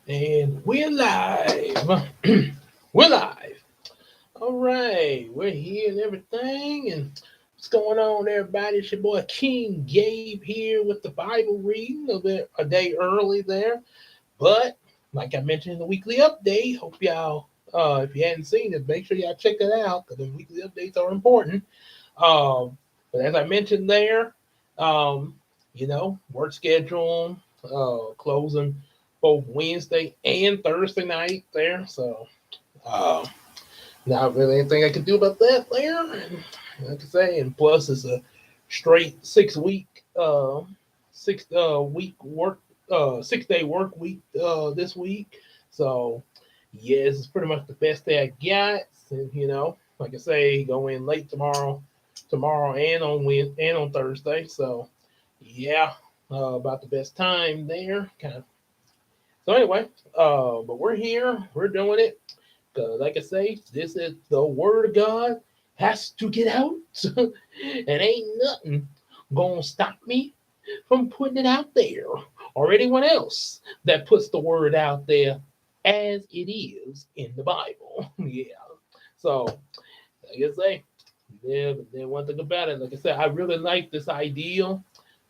And we're live. We're live. All right, we're here and everything. And what's going on, everybody? It's your boy King Gabe here with the Bible reading a day early there. But like I mentioned in the weekly update, hope y'all, if you hadn't seen it, make sure y'all check that out because the weekly updates are important. But as I mentioned there, um, work schedule, closing both Wednesday and Thursday night there. So, uh, not really anything I can do about that there. And like I say, and plus it's a straight 6 week, 6 week work, 6 day work week this week. So, yes, it's pretty much the best day I got. And like I say, go in late tomorrow and on and on Thursday. So, yeah, about the best time there. Kind of. So anyway, but we're here. We're doing it. Like I say, this is the word of God has to get out, and ain't nothing gonna stop me from putting it out there, or anyone else that puts the word out there as it is in the Bible. Yeah. So, like I say, yeah, but then one thing about it, like I said, I really like this idea.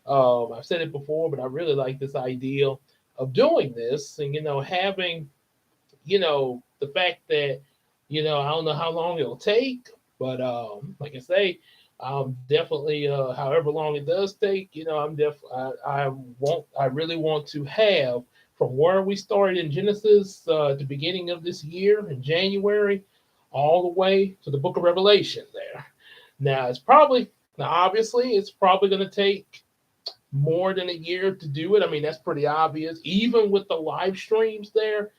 I've said it before, but I really like this idea of doing this and having the fact that I don't know how long it'll take, but like I say, definitely however long it does take, I really want to have from where we started in Genesis at the beginning of this year in January all the way to the book of Revelation there. Now obviously it's probably going to take more than a year to do it. I mean, that's pretty obvious. Even with the live streams there,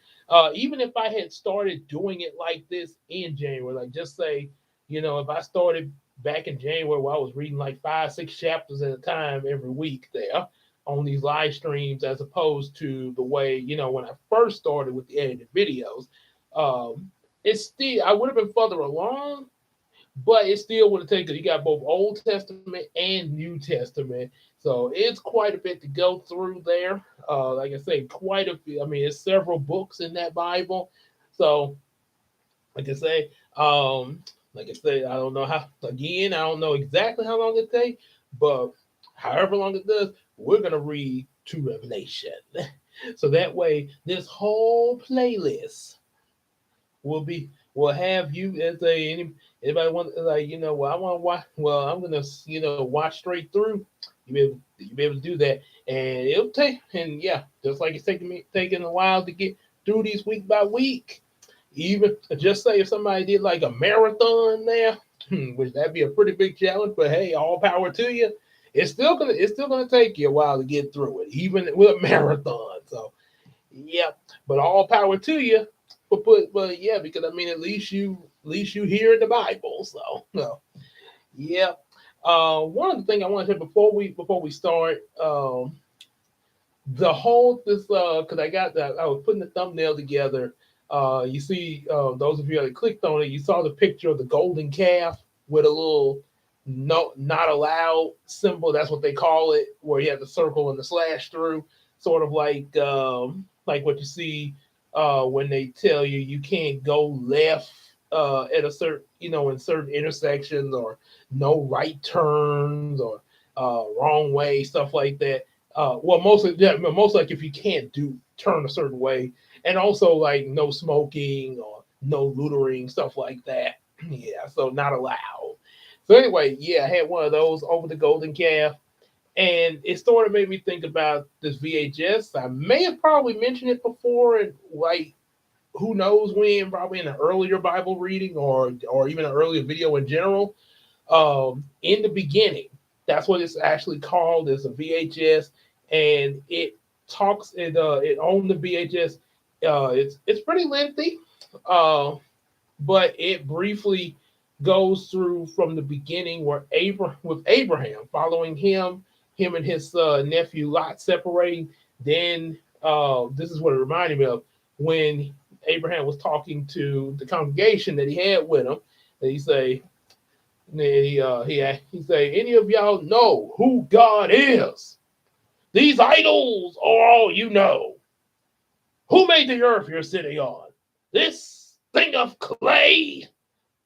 even if I had started doing it like this in January, like just say, if I started back in January where I was reading like 5, 6 chapters at a time every week there on these live streams, as opposed to the way, when I first started with the edited videos, it's still, I would have been further along, but it still would have taken. You got both Old Testament and New Testament, so it's quite a bit to go through there. Like I say, quite a few. I mean, it's several books in that Bible. So, like I say, I don't know how. Again, I don't know exactly how long it takes, but however long it does, we're gonna read to Revelation. So that way, this whole playlist will have you as anybody want like well I want to watch, well I'm gonna watch straight through. You be able to do that, and it'll take, and yeah, just like it's taking a while to get through these week by week. Even just say if somebody did like a marathon there, which that'd be a pretty big challenge, but hey, all power to you. It's still gonna take you a while to get through it, even with a marathon. So yeah, but all power to you. But yeah, because I mean, at least you hear the Bible. So no, yeah. One of the things I want to say before we start, the whole this because I was putting the thumbnail together. You see, those of you that clicked on it, you saw the picture of the golden calf with a little no not allowed symbol. That's what they call it, where you have the circle and the slash through, sort of like what you see when they tell you you can't go left at a certain in certain intersections, or no right turns, or wrong way, stuff like that. Well, mostly, yeah, most like if you can't do turn a certain way, and also like no smoking or no loitering, stuff like that. Yeah, so not allowed. So anyway, yeah, I had one of those over the golden calf, and it sort of made me think about this VHS. I may have probably mentioned it before, and like who knows when, probably in an earlier Bible reading, or even an earlier video in general. In the beginning, that's what it's actually called, is a VHS, and it on the VHS. It's pretty lengthy, uh, but it briefly goes through from the beginning where with Abraham, following him and his nephew Lot separating. Then this is what it reminded me of when Abraham was talking to the congregation that he had with him. And he say, any of y'all know who God is? These idols are all you know. Who made the earth you're sitting on? This thing of clay.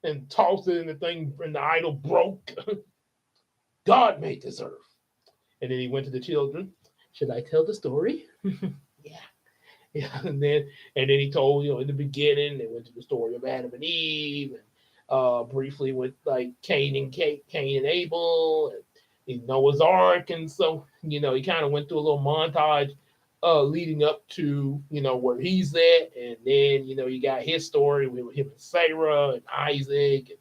And tossed it in the thing, and the idol broke. God made this earth. And then he went to the children. Should I tell the story? Yeah. Yeah. And then he told, in the beginning, they went to the story of Adam and Eve, and briefly with like Cain and Abel, and Noah's Ark, and so he kind of went through a little montage leading up to where he's at, and then you got his story with him and Sarah and Isaac,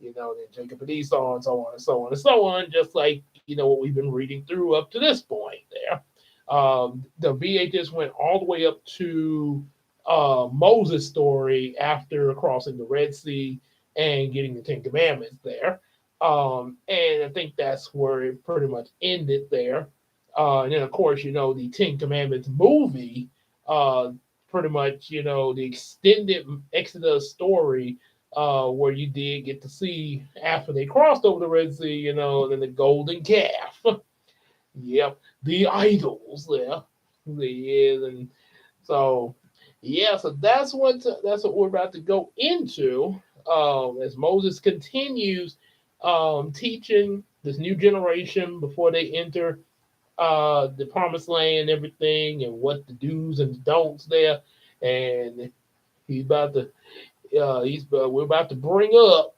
and then Jacob and Esau, and so on and so on and so on, just like what we've been reading through up to this point there. The VHS went all the way up to Moses' story after crossing the Red Sea and getting the Ten Commandments there. And I think that's where it pretty much ended there. And then, of course, the Ten Commandments movie, pretty much, the extended Exodus story, where you did get to see after they crossed over the Red Sea, and then the golden calf. Yep, the idols there. Yeah, and so so that's what we're about to go into as Moses continues teaching this new generation before they enter the promised land and everything, and what the do's and the don'ts there. And we're about to bring up,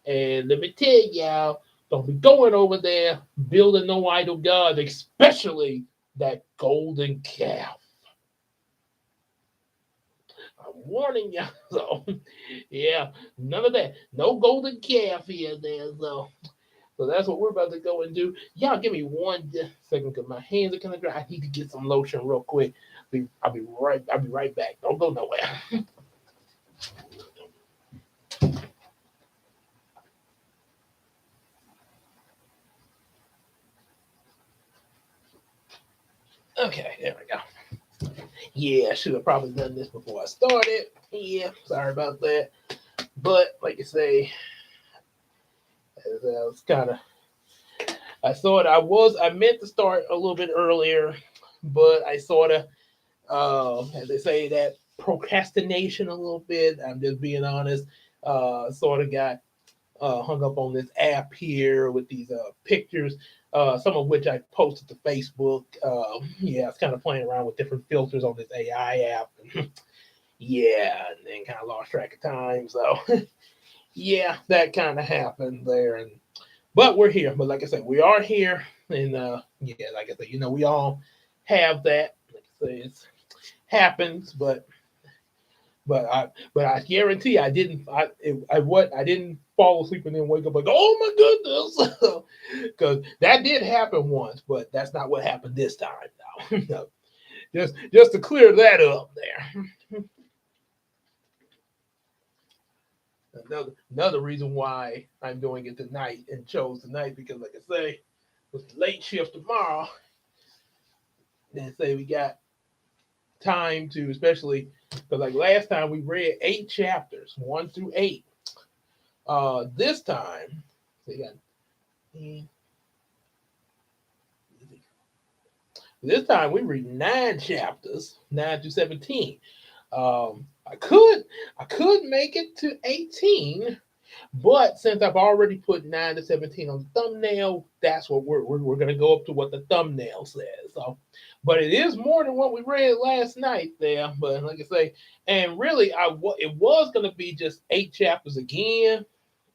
and let me tell y'all, don't be going over there building no idol gods, especially that golden calf. I'm warning y'all. So, yeah, none of that. No golden calf here there. So that's what we're about to go and do. Y'all give me one second because my hands are kind of dry. I need to get some lotion real quick. I'll be right back. Don't go nowhere. Okay, there we go. Yeah, I should have probably done this before I started. Yeah, sorry about that. But like I say, I meant to start a little bit earlier, but I sort of, as they say, that procrastination a little bit. I'm just being honest. Sort of got hung up on this app here with these pictures, some of which I posted to Facebook. I was kind of playing around with different filters on this AI app. And then kind of lost track of time. So, that kind of happened there. But we're here. But like I said, we are here. And like I said, we all have that. Like I say, it happens, but I guarantee I didn't fall asleep and then wake up like, oh my goodness, because that did happen once, but that's not what happened this time. No, just to clear that up there. Another reason why I'm doing it tonight and chose tonight, because like I say, with the late shift tomorrow, then say we got time to, especially because like last time we read 8 chapters, 1 through 8. This time, we read 9 chapters, 9 to 17. I could make it to 18, but since I've already put 9 to 17 on the thumbnail, that's what we're going to go up to what the thumbnail says. So, but it is more than what we read last night there. But like I say, and really, it was going to be just 8 chapters again,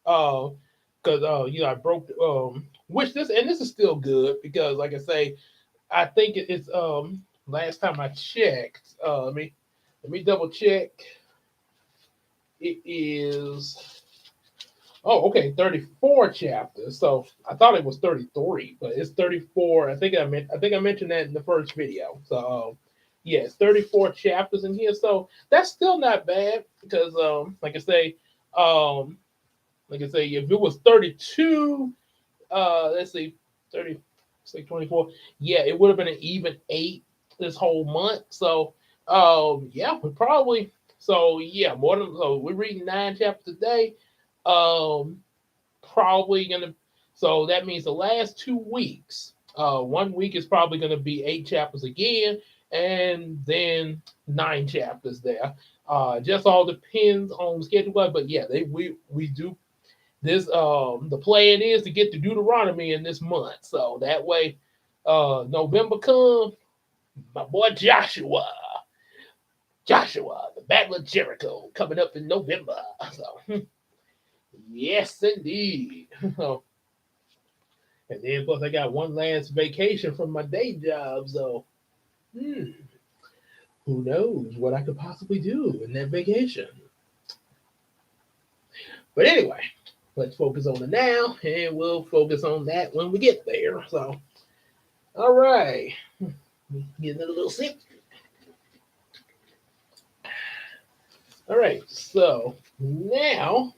because I broke which this is still good, because like I say, I think it's last time I checked. Let me double check. It is 34 chapters. So I thought it was 33, but it's 34. I think I mentioned that in the first video. So it's 34 chapters in here. So that's still not bad, because like I say, if it was 32, let's see, 30, say 24. Yeah, it would have been an even 8 this whole month. So we probably. So we're reading 9 chapters a day. Probably gonna. So that means the last 2 weeks. 1 week is probably gonna be 8 chapters again, and then 9 chapters there. Just all depends on the schedule, but yeah, we do this. The plan is to get to Deuteronomy in this month, so that way, November comes, my boy Joshua, the Battle of Jericho, coming up in November. So yes, indeed. And then plus I got one last vacation from my day job, so hmm, who knows what I could possibly do in that vacation. But anyway, let's focus on the now, and we'll focus on that when we get there. So, all right, getting a little sip. All right, so now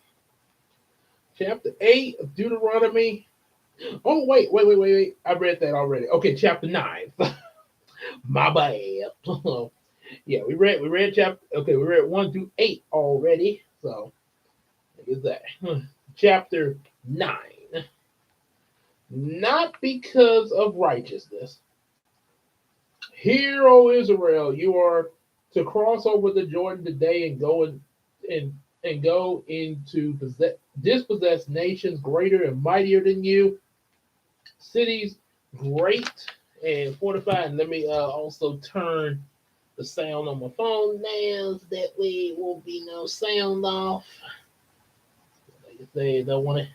chapter 8 of Deuteronomy. Oh, wait. I read that already. Okay, chapter 9. My bad. Yeah, we read chapter. Okay, we read 1 through 8 already. So, what is that? Chapter 9. Not because of righteousness. Hear, O Israel, you are to cross over the Jordan today and go into dispossess nations greater and mightier than you, cities great and fortified. And let me also turn the sound on my phone now, so that way it won't be no sound off. Like I say, I don't want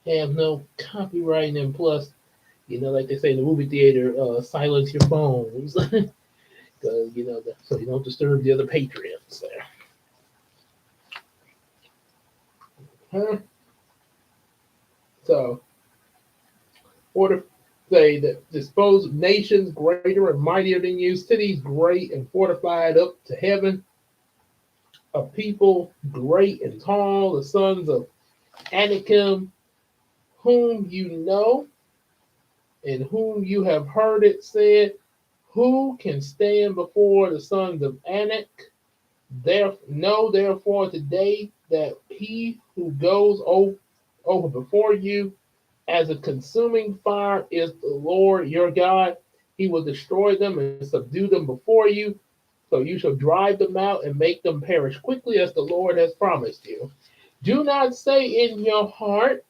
to have no copyright, and plus, like they say in the movie theater, silence your phones, because so you don't disturb the other patrons there. Huh? So, order say that dispose of nations greater and mightier than you, cities great and fortified up to heaven, a people great and tall, the sons of Anakim, whom you know and whom you have heard it said, who can stand before the sons of Anak? Know therefore today that he who goes over before you as a consuming fire is the Lord your God. He will destroy them and subdue them before you. So you shall drive them out and make them perish quickly as the Lord has promised you. Do not say in your heart,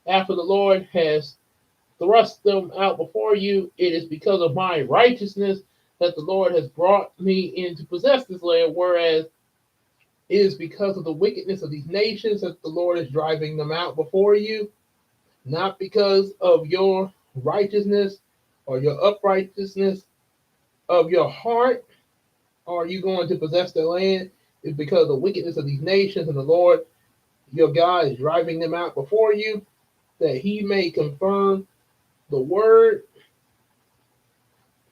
after the Lord has thrust them out before you, it is because of my righteousness that the Lord has brought me in to possess this land, whereas it is because of the wickedness of these nations that the Lord is driving them out before you, not because of your righteousness or your uprightness of your heart are you going to possess the land. It's because of the wickedness of these nations, and the Lord your God is driving them out before you, that he may confirm the word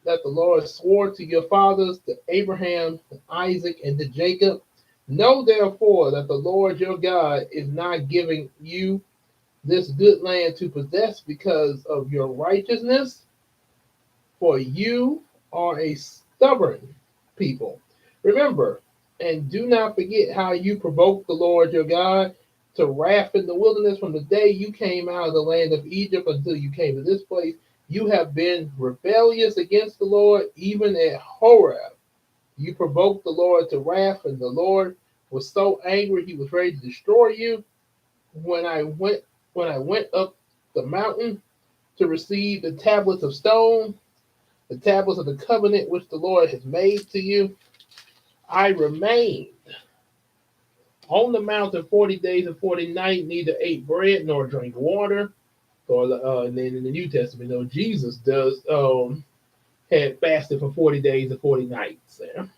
that the Lord swore to your fathers, to Abraham, to Isaac, and to Jacob. Know therefore that the Lord your God is not giving you this good land to possess because of your righteousness, for you are a stubborn people. Remember, and do not forget how you provoked the Lord your God to wrath in the wilderness from the day you came out of the land of Egypt until you came to this place. You have been rebellious against the Lord, even at Horeb. You provoked the Lord to wrath, and the Lord was so angry he was ready to destroy you. When I went up the mountain to receive the tablets of stone, the tablets of the covenant which the Lord has made to you, I remained on the mountain 40 days and 40 nights, neither ate bread nor drank water. Or and then in the New Testament, Jesus does had fasted for 40 days and 40 nights there.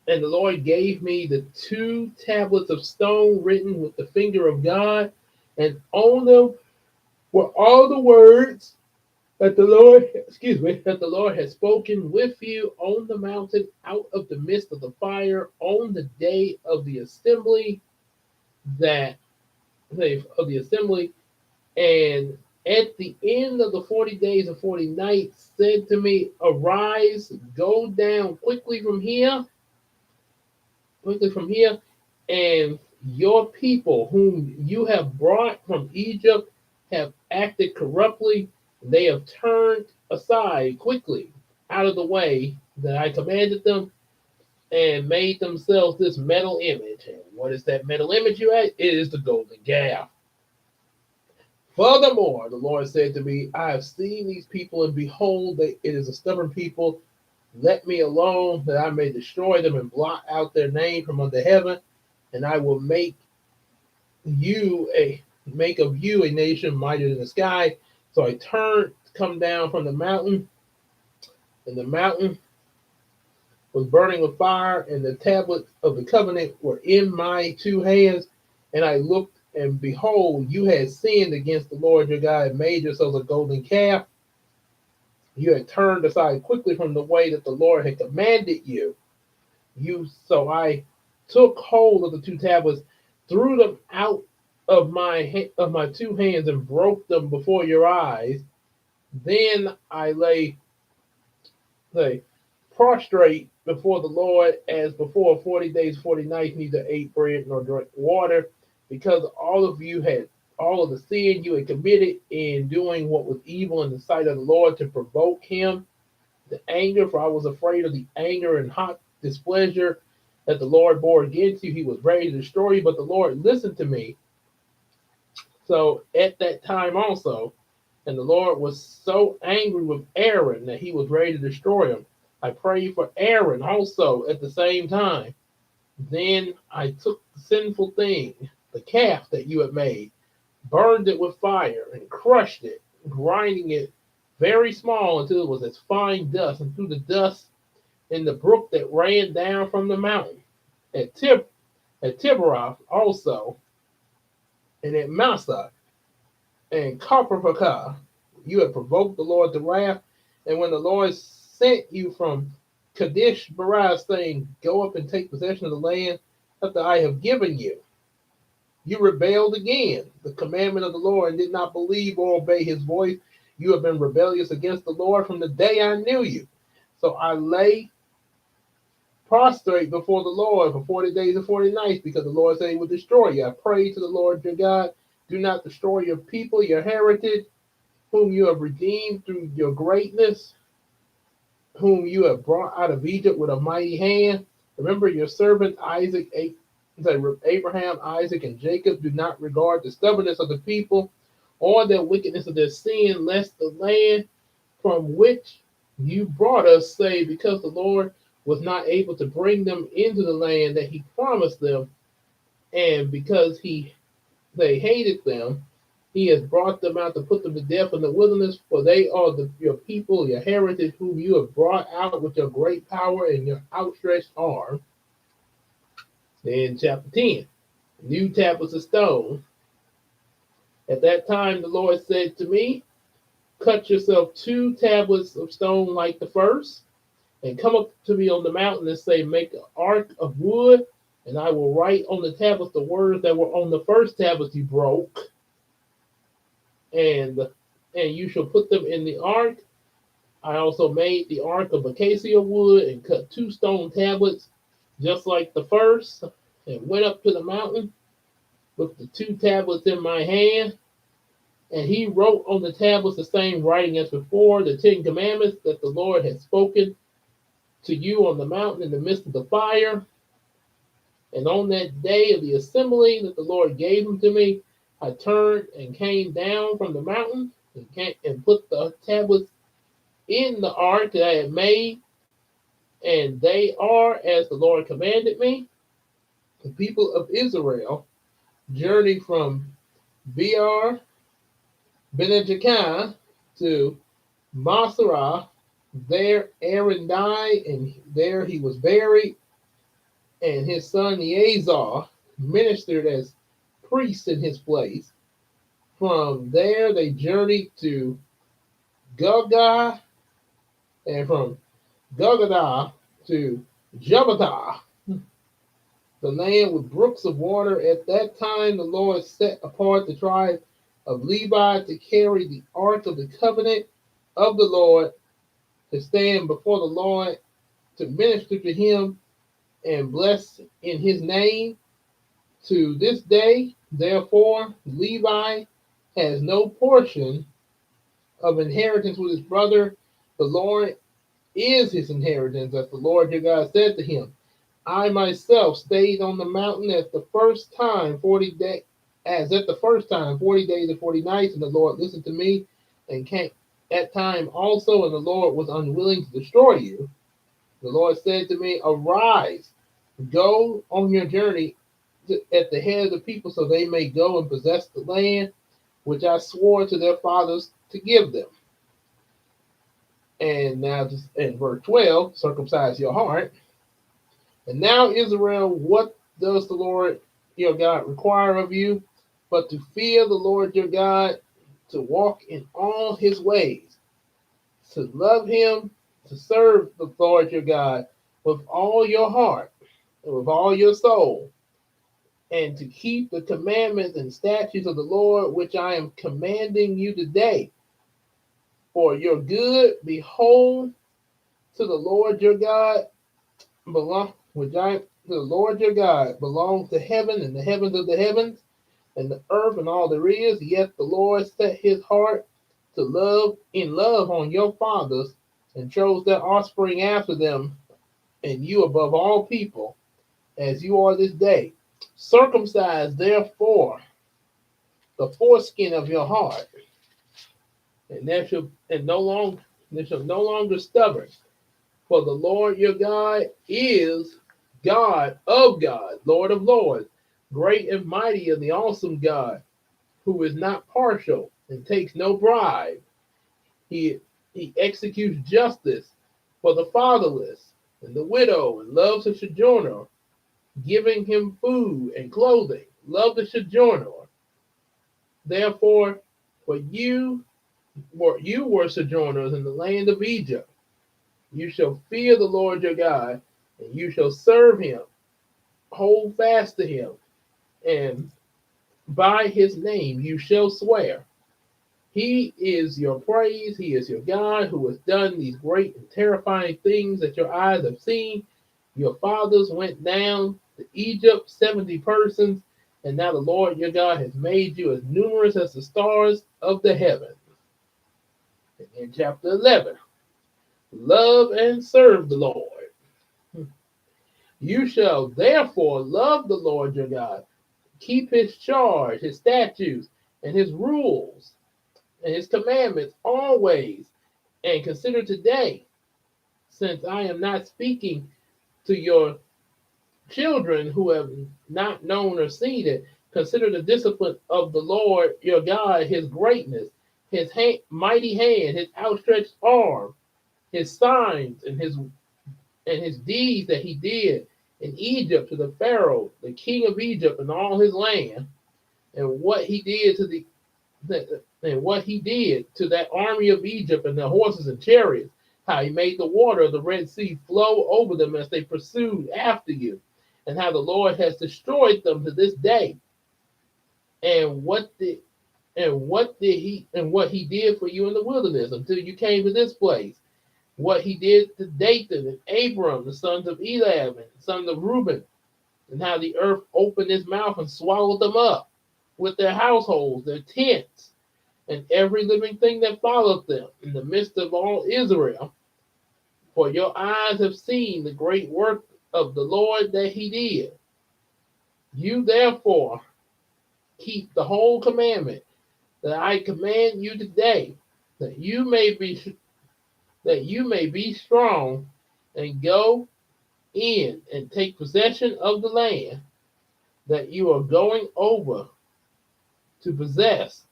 And the Lord gave me the 2 tablets of stone written with the finger of God, and on them were all the words that the Lord has spoken with you on the mountain out of the midst of the fire on the day of the assembly that of the assembly, and at the end of the 40 days and 40 nights said to me, arise, go down quickly from here, and your people whom you have brought from Egypt have acted corruptly. They have turned aside quickly out of the way that I commanded them, and made themselves this metal image. And what is that metal image, you ask? It is the golden calf. Furthermore, the Lord said to me, I have seen these people, and behold, it is a stubborn people. Let me alone, that I may destroy them and blot out their name from under heaven, and I will make of you a nation mightier than the sky. So I turned to come down from the mountain, and the mountain was burning with fire, and the tablets of the covenant were in my two hands. And I looked, and behold, you had sinned against the Lord your God, and made yourselves a golden calf. You had turned aside quickly from the way that the Lord had commanded you. So I took hold of the two tablets, threw them out of my two hands, and broke them before your eyes. Then I lay prostrate before the Lord as before 40 days, 40 nights, neither ate bread nor drank water, because all of the sin you had committed in doing what was evil in the sight of the Lord, to provoke him to anger. For I was afraid of the anger and hot displeasure that the Lord bore against you. He was ready to destroy you, but the Lord listened to me. So at that time also, and the Lord was so angry with Aaron that he was ready to destroy him. I prayed for Aaron also at the same time. Then I took the sinful thing, the calf that you had made, burned it with fire, and crushed it, grinding it very small until it was as fine dust, and threw the dust in the brook that ran down from the mountain. At Tiberoth also, and at Massa, and Copperpacah, you have provoked the Lord to wrath. And when the Lord sent you from Kadesh Barah, saying, go up and take possession of the land that I have given you, you rebelled again the commandment of the Lord, and did not believe or obey his voice. You have been rebellious against the Lord from the day I knew you. So I lay prostrate before the Lord for 40 days and 40 nights, because the Lord said he would destroy you. I prayed to the Lord your God, do not destroy your people, your heritage, whom you have redeemed through your greatness, whom you have brought out of Egypt with a mighty hand. Remember your servant Abraham, Isaac, and Jacob. Do not regard the stubbornness of the people or the wickedness of their sin, lest the land from which you brought us say, because the Lord was not able to bring them into the land that he promised them, and because they hated them, he has brought them out to put them to death in the wilderness. For they are your people, your heritage, whom you have brought out with your great power and your outstretched arm. Then chapter 10, new tablets of stone. At that time the Lord said to me, cut yourself 2 tablets of stone like the first, and come up to me on the mountain and say, make an ark of wood, and I will write on the tablets the words that were on the first tablets you broke, and you shall put them in the ark. I also made the ark of acacia wood, and cut 2 stone tablets just like the first, and went up to the mountain with the 2 tablets in my hand. And he wrote on the tablets the same writing as before, the 10 commandments that the Lord had spoken to you on the mountain in the midst of the fire. And on that day of the assembly that the Lord gave them to me, I turned and came down from the mountain, and put the tablets in the ark that I had made, and they are as the Lord commanded me. The people of Israel journeyed from Beer Benejekah to Masarah. There Aaron died, and there he was buried, and his son Eleazar ministered as priest in his place. From there they journeyed to Gilgal, and from Gilgal to Jebutah, the land with brooks of water. At that time the Lord set apart the tribe of Levi to carry the ark of the covenant of the Lord, to stand before the Lord, to minister to him and bless in his name. To this day, therefore, Levi has no portion of inheritance with his brother. The Lord is his inheritance, as the Lord your God said to him. I myself stayed on the mountain at the first time 40 days, as at the first time 40 days and 40 nights, and the Lord listened to me and came at time also, and the Lord was unwilling to destroy you. The Lord said to me, arise, go on your journey at the head of the people, so they may go and possess the land which I swore to their fathers to give them. And now, in verse 12, circumcise your heart. And now, Israel, what does the Lord your God require of you? But to fear the Lord your God, to walk in all his ways, to love him, to serve the Lord your God with all your heart and with all your soul, and to keep the commandments and statutes of the Lord, which I am commanding you today, for your good. Behold, to the Lord your God belongs the heaven and the heavens of the heavens, and the earth and all there is. Yet the Lord set his heart to love on your fathers, and chose their offspring after them, and you above all people, as you are this day. Circumcise therefore the foreskin of your heart, and there shall no longer stubborn. For the Lord your God is God of gods, Lord of lords, great and mighty, and the awesome God, who is not partial and takes no bribe. He executes justice for the fatherless and the widow, and loves the sojourner, giving him food and clothing. Love the sojourner. Therefore, for you were sojourners in the land of Egypt. You shall fear the Lord your God, and you shall serve him. Hold fast to him, and by his name you shall swear. He is your praise. He is your God, who has done these great and terrifying things that your eyes have seen. Your fathers went down to Egypt, 70 persons, and now the Lord your God has made you as numerous as the stars of the heaven. In chapter 11, love and serve the Lord. You shall therefore love the Lord your God, keep his charge, his statutes, and his rules, and his commandments always, and consider today, since I am not speaking to your children who have not known or seen it, consider the discipline of the Lord your God, his greatness, his mighty hand, his outstretched arm, his signs, and his deeds that he did in Egypt to the Pharaoh, the king of Egypt, and all his land, and what he did to that army of Egypt and the horses and chariots, how he made the water of the Red Sea flow over them as they pursued after you, and how the Lord has destroyed them to this day. And what he did for you in the wilderness until you came to this place. What he did to Dathan and Abram, the sons of Eliab and sons of Reuben, and how the earth opened its mouth and swallowed them up with their households, their tents, and every living thing that followed them in the midst of all Israel. For your eyes have seen the great work of the Lord that he did. You therefore keep the whole commandment that I command you today, that you may be strong, and go in and take possession of the land that you are going over to possess,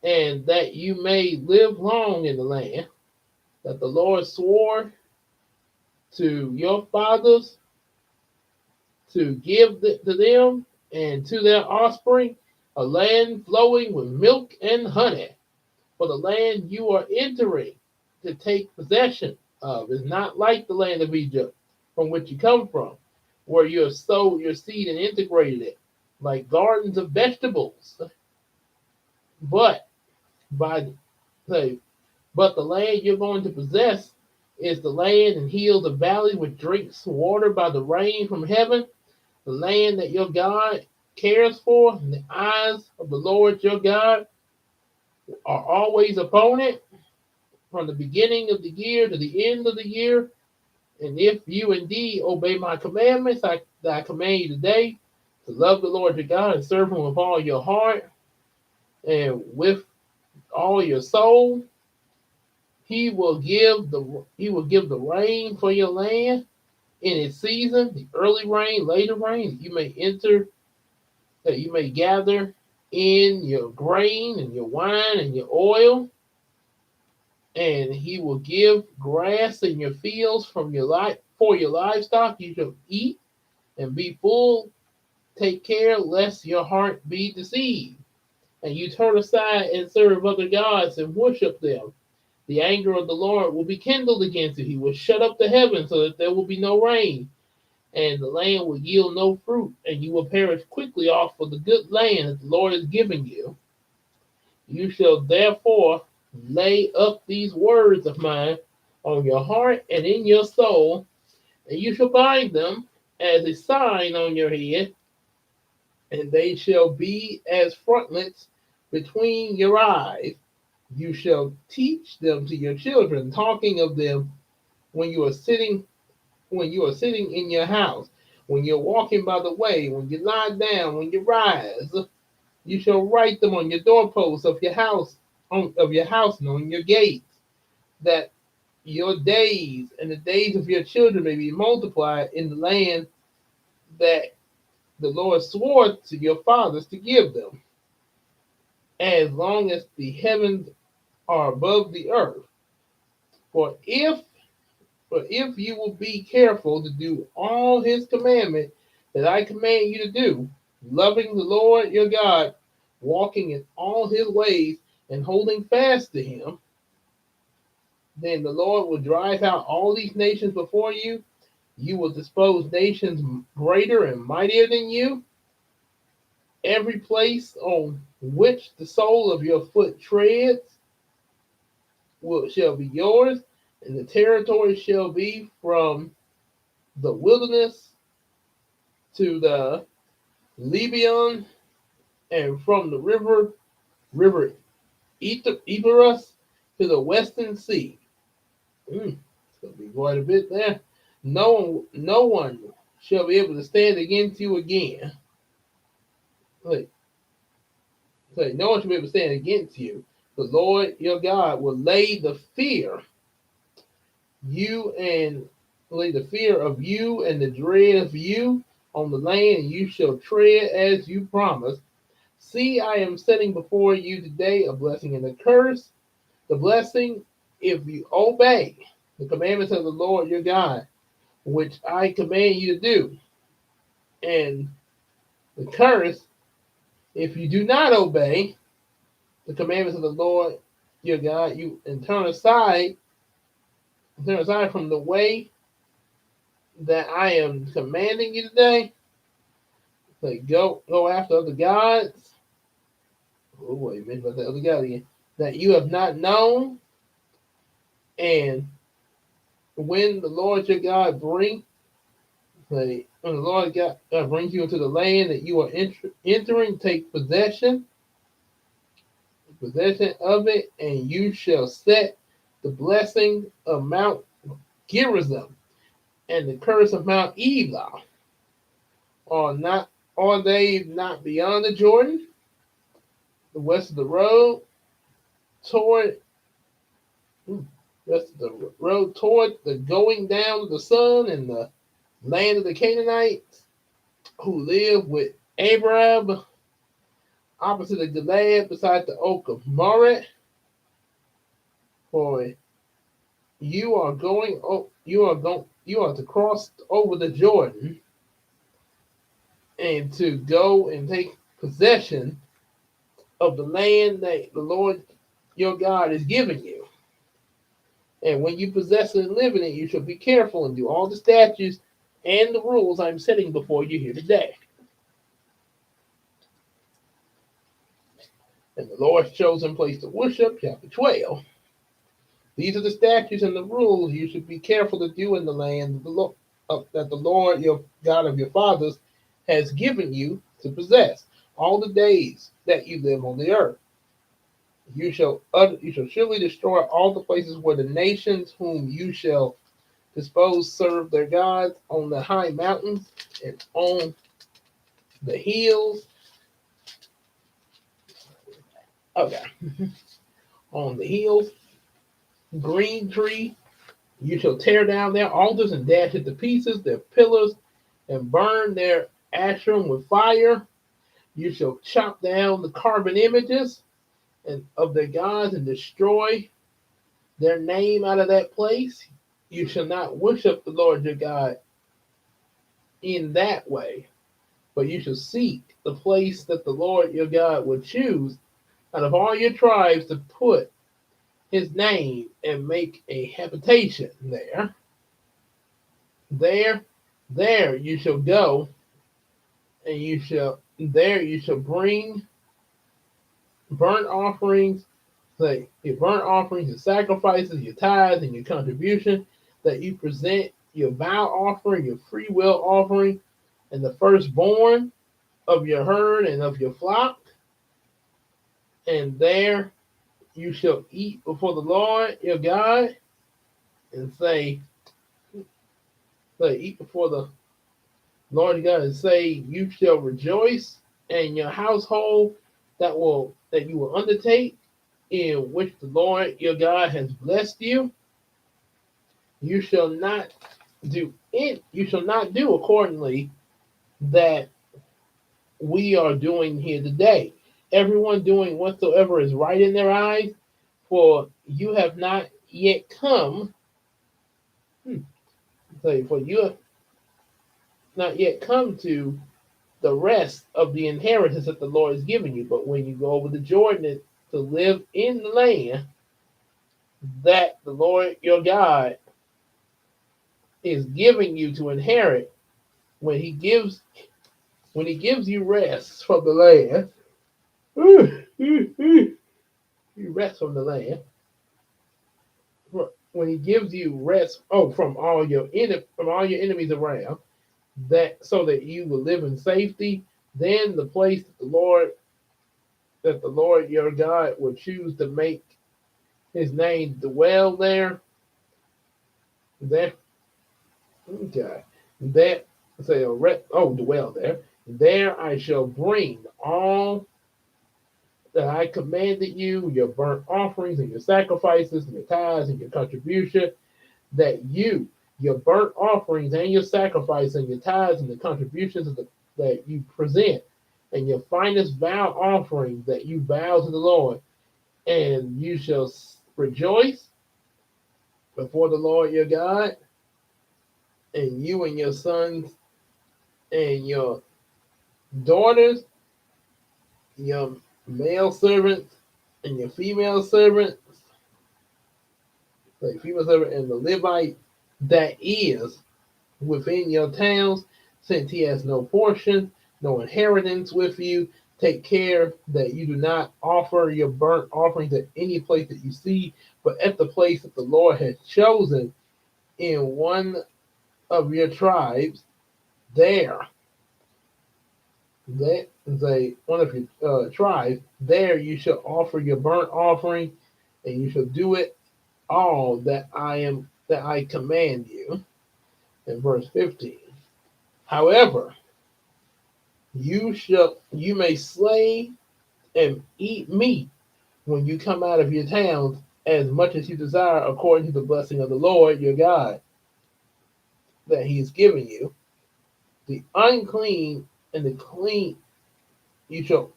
and that you may live long in the land that the Lord swore to your fathers to give to them and to their offspring, a land flowing with milk and honey. For the land you are entering to take possession of is not like the land of Egypt, from which you come from, where you have sowed your seed and integrated it, like gardens of vegetables. But by the but the land you're going to possess is the land and hills of valleys which drinks water by the rain from heaven, the land that your God cares for, and the eyes of the Lord your God are always upon it. from the beginning of the year to the end of the year. And if you indeed obey my commandments that I command you today, to love the Lord your God and serve him with all your heart and with all your soul, he will give the rain for your land in its season, the early rain, later rain, that you may gather in your grain and your wine and your oil, and he will give grass in your fields from your life for your livestock. You shall eat and be full. Take care lest your heart be deceived, and you turn aside and serve other gods and worship them. The anger of the Lord will be kindled against you. He will shut up the heavens so that there will be no rain, and the land will yield no fruit, and you will perish quickly off of the good land that the Lord is giving you. You shall therefore lay up these words of mine on your heart and in your soul, and you shall bind them as a sign on your head, and they shall be as frontlets between your eyes. You shall teach them to your children, talking of them when you are sitting in your house, when you're walking by the way, when you lie down, when you rise. You shall write them on your doorposts of your house, and on your gates, that your days and the days of your children may be multiplied in the land that the Lord swore to your fathers to give them, as long as the heavens are above the earth. For if you will be careful to do all his commandments that I command you to do, loving the Lord your God, walking in all his ways, and holding fast to him, then the Lord will drive out all these nations before you. You will dispose nations greater and mightier than you. Every place on which the sole of your foot treads shall be yours, and the territory shall be from the wilderness to the Lebanon, and from the river Ephraim to the western sea. It's going to be quite a bit there. No one shall be able to stand against you again. No one shall be able to stand against you. The Lord your God will lay the fear of you and the dread of you on the land, and you shall tread as you promised. See, I am setting before you today a blessing and a curse. The blessing, if you obey the commandments of the Lord your God, which I command you to do, and the curse, if you do not obey the commandments of the Lord your God, and turn aside from the way that I am commanding you today. Go after other gods. Oh, wait a minute about that other God again. That you have not known, and when the Lord your God brings you into the land that you are entering, take possession of it, and you shall set the blessing of Mount Gerizim and the curse of Mount Elah. Are they not beyond the Jordan, the west of the road toward the going down of the sun, and the land of the Canaanites who live with Abraham opposite of Gilead beside the oak of Moret? For you are to cross over the Jordan and to go and take possession of the land that the Lord your God is giving you. And when you possess it and live in it, you shall be careful and do all the statutes and the rules I'm setting before you here today. And the Lord's chosen place to worship, chapter 12. These are the statutes and the rules you should be careful to do in the land that the Lord your God of your fathers has given you to possess all the days that you live on the earth. You shall surely destroy all the places where the nations whom you shall dispose serve their gods on the high mountains and on the hills. Okay, on the hills, green tree. You shall tear down their altars and dash it to pieces, their pillars, and burn their ashram with fire. You shall chop down the carved images and of their gods and destroy their name out of that place. You shall not worship the Lord your God in that way, but you shall seek the place that the Lord your God will choose out of all your tribes to put his name and make a habitation there. There, there you shall go, and you shall bring burnt offerings, say your burnt offerings, your sacrifices, your tithes, and your contribution that you present, your vow offering, your free will offering, and the firstborn of your herd and of your flock. And there you shall eat before the Lord your God, and say eat before the Lord your God, and say you shall rejoice in your household that you will undertake, in which the Lord your God has blessed you. You shall not do it. You shall not do accordingly that we are doing here today. Everyone doing whatsoever is right in their eyes, for you have not yet come. For you have not yet come to the rest of the inheritance that the Lord has given you. But when you go over the Jordan to live in the land that the Lord your God is giving you to inherit, when he gives you rest from the land, you rest from the land. When he gives you rest, from all your enemies around, that so that you will live in safety, then the place that the Lord your God will choose to make his name dwell there, that okay, that say dwell there. There I shall bring all that I commanded you, your burnt offerings and your sacrifices and your tithes and your contribution, that your burnt offerings and your sacrifice and your tithes and the contributions that you present, and your finest vow offering that you vow to the Lord, and you shall rejoice before the Lord your God, and you and your sons and your daughters, your male servants and your female servants, and the Levite that is within your towns, since he has no portion, no inheritance with you. Take care that you do not offer your burnt offerings at any place that you see, but at the place that the Lord has chosen in one of your tribes, there, that is one of your tribes, there you shall offer your burnt offering, and you shall do it all that I command you. In verse 15. However, you may slay and eat meat when you come out of your towns, as much as you desire, according to the blessing of the Lord your God that he is giving you. The unclean and the clean you shall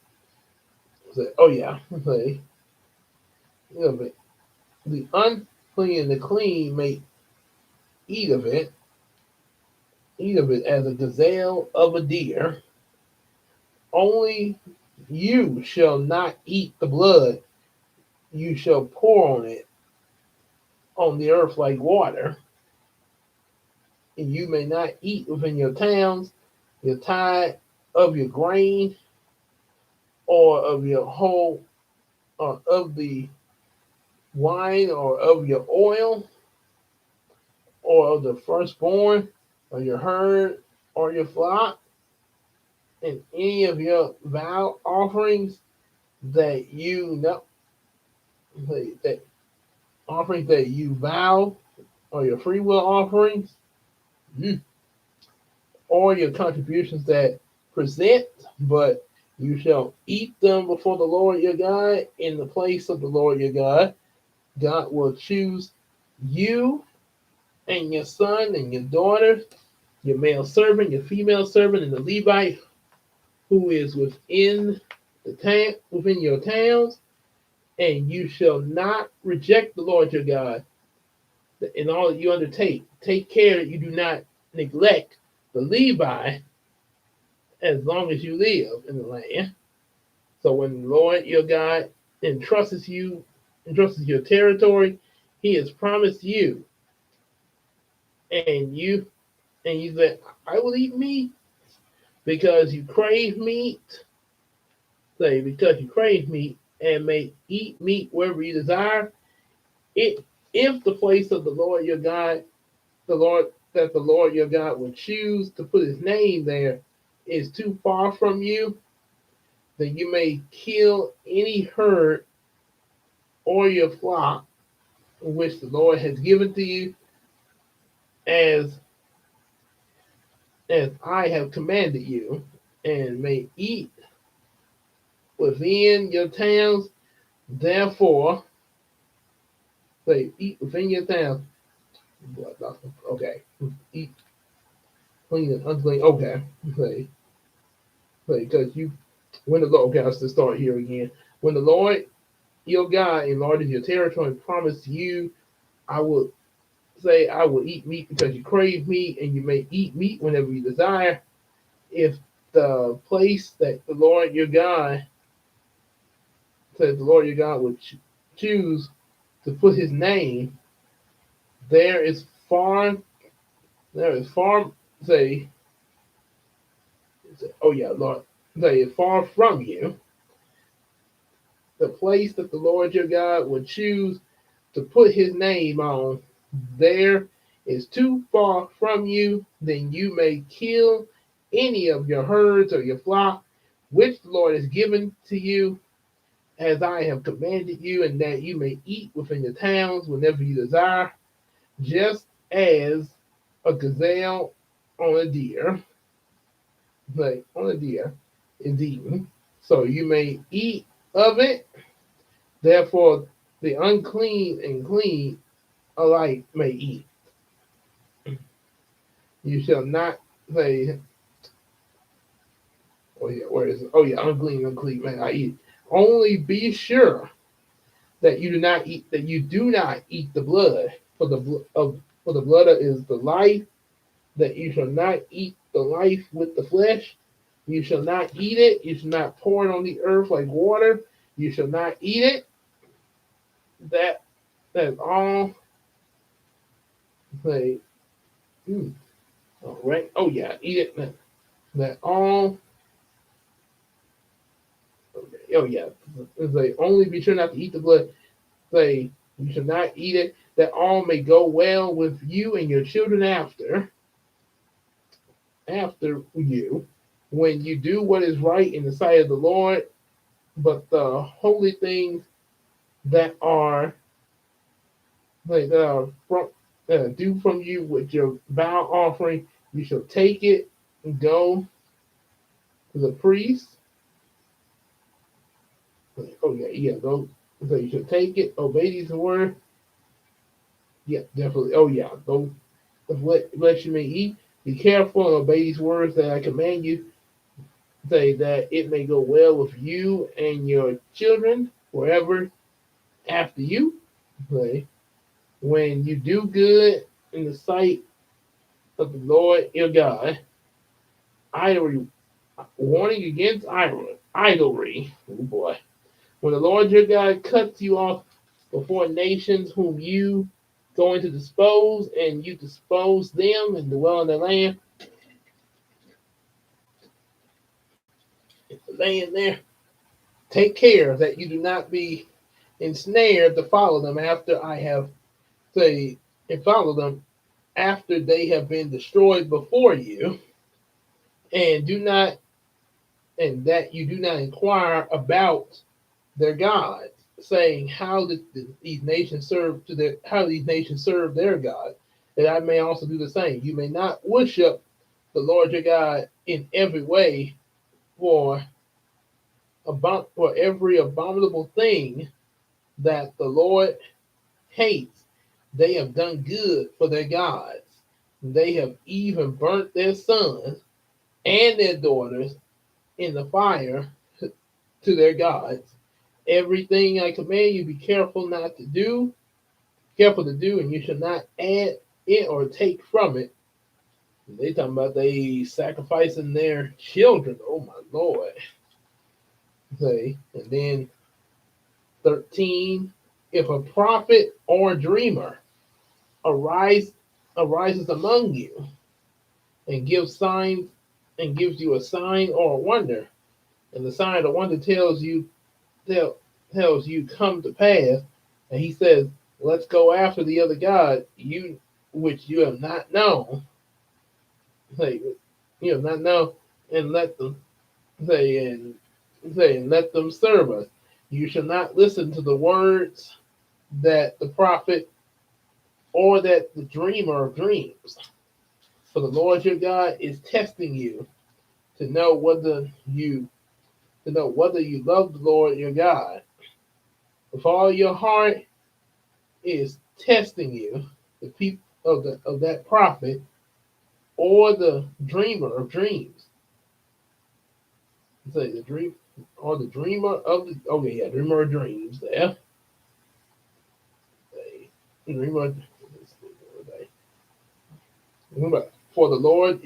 say, say, the unclean and the clean may eat of it, as a gazelle of a deer. Only you shall not eat the blood. You shall pour on it on the earth like water, and you may not eat within your towns your tithe of your grain, or of your whole, or of the wine, or of your oil, or of the firstborn of your herd or your flock, and any of your vow offerings that you know that offerings that you vow, or your free will offerings, or your contributions that present, but you shall eat them before the Lord your God in the place of the Lord your God. God will choose you and your son and your daughter, your male servant, your female servant, and the Levite who is within within your towns, and you shall not reject the Lord your God in all that you undertake. Take care that you do not neglect the Levi as long as you live in the land. So when the Lord your God entrusts your territory, He has promised you, and you say, I will eat meat because you crave meat. Say, because you crave meat and may eat meat wherever you desire. It if the place of the Lord your God, the Lord your God will choose to put His name there, is too far from you, then you may kill any herd or your flock which the Lord has given to you, as I have commanded you, and may eat within your towns. Therefore, say, eat within your towns. Okay, eat clean and unclean. Okay, say, because you when the Lord. Okay, let's start here again. When the Lord your God enlarges your territory and promised you, I will say, I will eat meat because you crave meat, and you may eat meat whenever you desire. If the place that the Lord your God said the Lord your God would choose to put His name, there is far, say, oh yeah, Lord, say far from you, the place that the Lord your God would choose to put His name on, there is too far from you, then you may kill any of your herds or your flock, which the Lord has given to you, as I have commanded you, and that you may eat within your towns whenever you desire, just as a gazelle on a deer, like on a deer, is eaten. So you may eat of it. Therefore, the unclean and clean alike may eat. You shall not say, oh yeah, where is it? Oh yeah, unclean may I eat. Only be sure that you do not eat the blood, for the blood is the life, that you shall not eat the life with the flesh. You shall not eat it. You shall not pour it on the earth like water. You shall not eat it. That's all. Say, all right. Oh yeah, eat it. That all. Okay. Oh yeah. Say, only be sure not to eat the blood. Say, you shall not eat it, that all may go well with you and your children after you, when you do what is right in the sight of the Lord. But the holy things that are from due from you with your vow offering, you shall take it and go to the priest. Oh yeah, go. So you shall take it, obey these words. Yeah, definitely. Oh yeah, go. Let you may eat. Be careful and obey these words that I command you. Say that it may go well with you and your children forever after you. Say, when you do good in the sight of the Lord your God, idolatry, warning against idolatry. Oh boy. When the Lord your God cuts you off before nations whom you going to dispose, and you dispose them and dwell in their land there, take care that you do not be ensnared to follow them after I have say and follow them after they have been destroyed before you, and do not and that you do not inquire about their gods. saying, how did these nations serve their God, that I may also do the same. You may not worship the Lord your God in every way, for every abominable thing that the Lord hates, they have done good for their gods. They have even burnt their sons and their daughters in the fire to their gods. Everything I command you, be careful to do, and you shall not add it or take from it. They talking about they sacrificing their children. Oh my Lord. Say, and then 13, if a prophet or dreamer arises among you and gives you a sign or a wonder, and the sign or wonder tells you come to pass, and he says, let's go after the other God, which you have not known. Say, you have not known, and let them and let them serve us. You shall not listen to the words that the prophet or that the dreamer of dreams. For the Lord your God is testing you to know whether you love the Lord your God. With all your heart is testing you, the people of that prophet or the dreamer of dreams. Say the dream or the dreamer of the dreamer of dreams there. Dreamer. For the Lord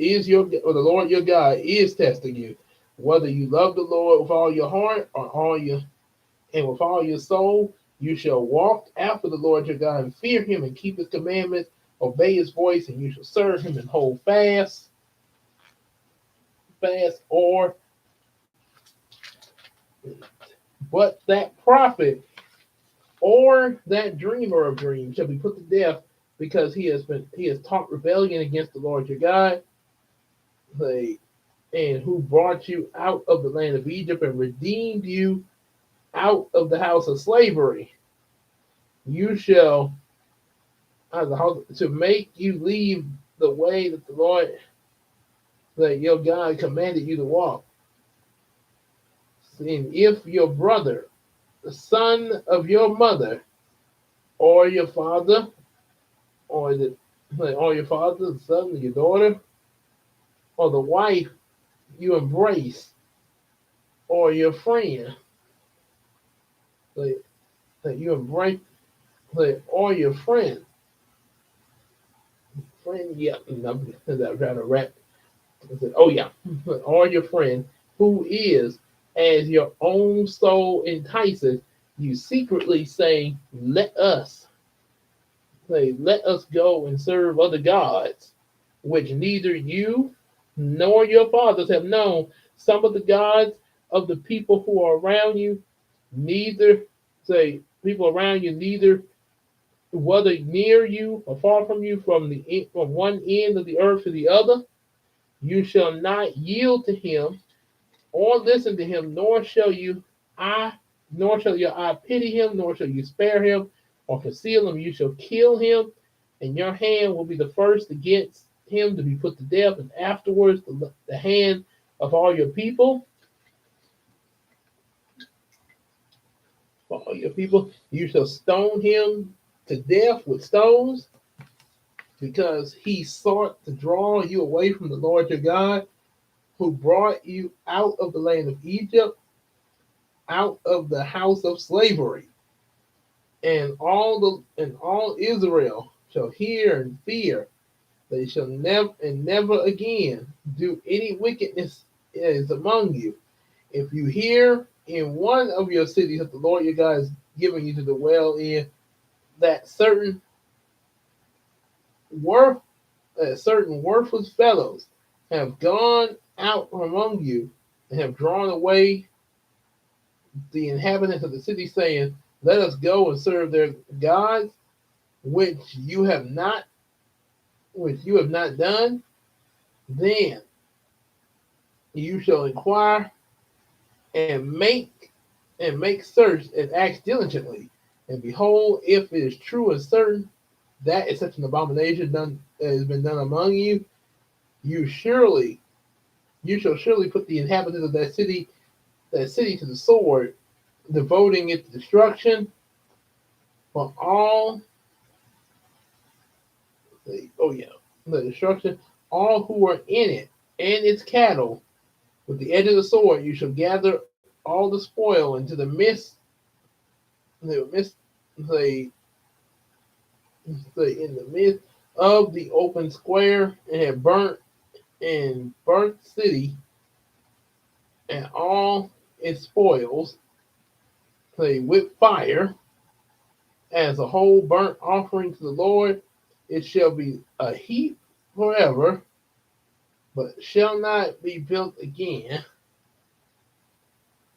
your God is testing you, whether you love the Lord with all your heart and with all your soul. You shall walk after the Lord your God and fear him and keep his commandments, obey his voice, and you shall serve him and hold fast, or but that prophet or that dreamer of dreams shall be put to death, because he has taught rebellion against the Lord your God, and who brought you out of the land of Egypt and redeemed you out of the house of slavery. You shall to make you leave the way that the Lord that your God commanded you to walk. And if your brother, the son of your mother, or your father, or your father, the son of your daughter, or the wife you embrace, or your friend that you embrace, or your friend, yeah, I'm trying to wrap. I said, oh yeah, or your friend who is as your own soul entices you secretly, saying, let us go and serve other gods, which neither you nor your fathers have known. Some of the gods of the people who are around you, neither neither whether near you or far from you, from one end of the earth to the other, you shall not yield to him or listen to him, nor shall your eye pity him, nor shall you spare him or conceal him. You shall kill him, and your hand will be the first against him to be put to death, and afterwards the hand of all your people. You shall stone him to death with stones, because he sought to draw you away from the Lord your God, who brought you out of the land of Egypt, out of the house of slavery. And all Israel shall hear and fear. They shall never again do any wickedness is among you. If you hear in one of your cities that the Lord your God is giving you to dwell in, that certain worthless fellows have gone out among you and have drawn away the inhabitants of the city, saying, let us go and serve their gods, which you have not done, then you shall inquire and make and make search and act diligently. And behold, if it is true and certain that is such an abomination done that has been done among you, you surely you shall surely put the inhabitants of that city to the sword, devoting it to destruction. For all oh yeah, the destruction, all who are in it, and its cattle, with the edge of the sword, you shall gather all the spoil into the midst, the, in the midst of the open square, and have burnt city and all its spoils, with fire, as a whole burnt offering to the Lord. It shall be a heap forever, but shall not be built again.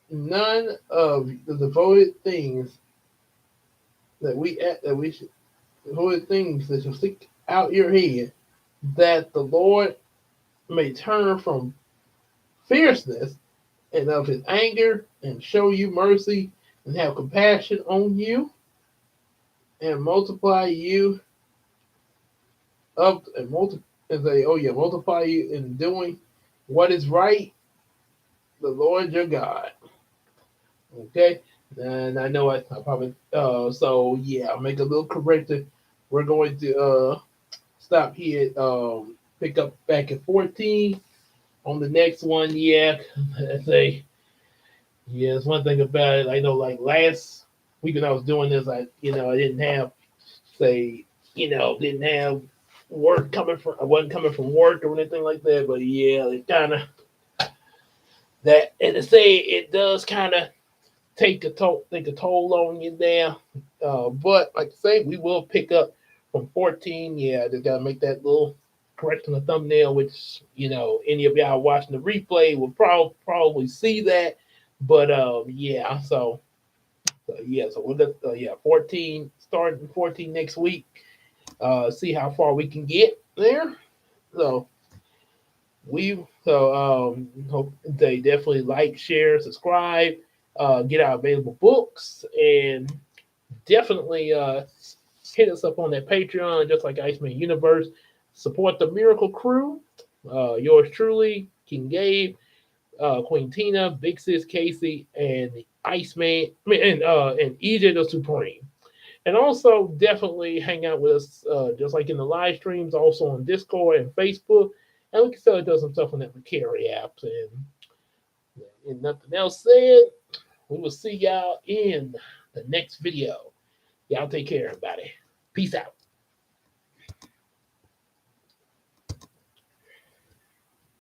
None of the devoted things devoted things that shall stick out your head, that the Lord may turn from fierceness and of his anger, and show you mercy, and have compassion on you, and multiply you up and say, oh yeah, multiply you in doing what is right, the Lord your God. Okay, and I know I probably so yeah, I'll make a little corrective. We're going to stop here, pick up back at 14 on the next one. Yeah, I say yeah. It's one thing about it. I know, like last week when I was doing this, I didn't have say didn't have work coming from. I wasn't coming from work or anything like that. But yeah, it kind of that, and to say it does kind of take a toll on you there. But like I say, we will pick up from 14. Yeah, I just gotta make that little correction on the thumbnail, which any of y'all watching the replay will probably see that. But yeah, so we'll just, 14 starting 14 next week. See how far we can get there. So hope they definitely like, share, subscribe, get our available books, and definitely hit us up on that Patreon, just like Iceman Universe. Support the Miracle Crew. Yours truly, King Gabe, Queen Tina, Big Sis Casey, and the Iceman, and EJ the Supreme. And also definitely hang out with us, just like in the live streams, also on Discord and Facebook. And we can still do some stuff on that Carry apps. And nothing else said, we will see y'all in the next video. Y'all take care, everybody. Peace out.